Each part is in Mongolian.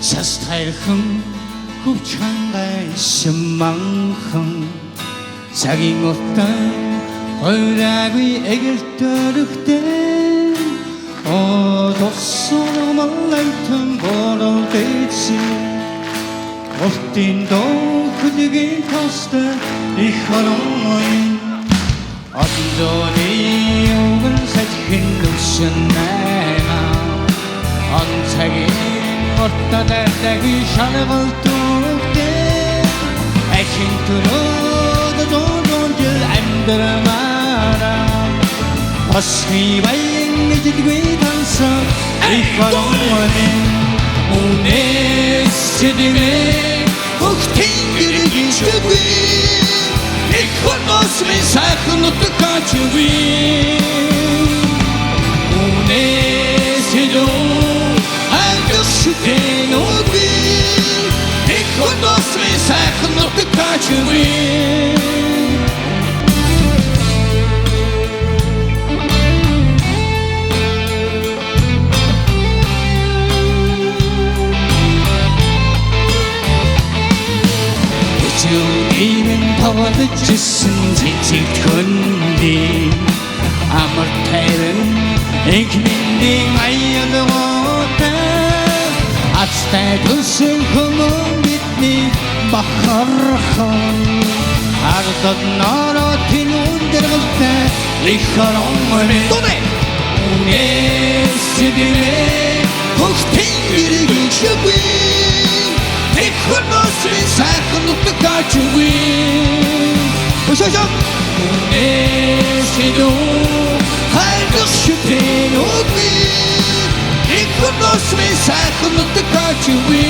Састайхан хөвчхангай шиманхан цагийн утаа хоёраагүй эгэртөрөхтэй одоссоо малайтан бороо дэйси Ортын дохлыгийн тастай их харамай Оддооны уган сажихын лүшэн найна Он цагийн Ortadardagy şalğıltıqtay Əkin turud zonjil əmdirmara Asqıbayın gecikvi tansa İhvalonmanin Unessidimi Uqtin girgi çıqvi İhvalosmi saxınıtı kaçıvi Unessidim Шутен уби их одосми сайхнут качуви Эцүүгийн тавалж исэн цэцэг хөнди амар тайран ихминдийн аялаготой Ацтай түсэн хүмүүн бидний бахархан Ардад нараа тэнүүн дэргэлтэй их харамай Туне! Унесидимэ Хөхтэн гэргийн шагви Их хөрносми сайхан утгачуви Өшөшөг! Унесидү Хайрдас шүтэн үгви Ikkonosmi сайхнут качуви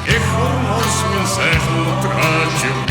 Эх, он осмин сайхан утрачив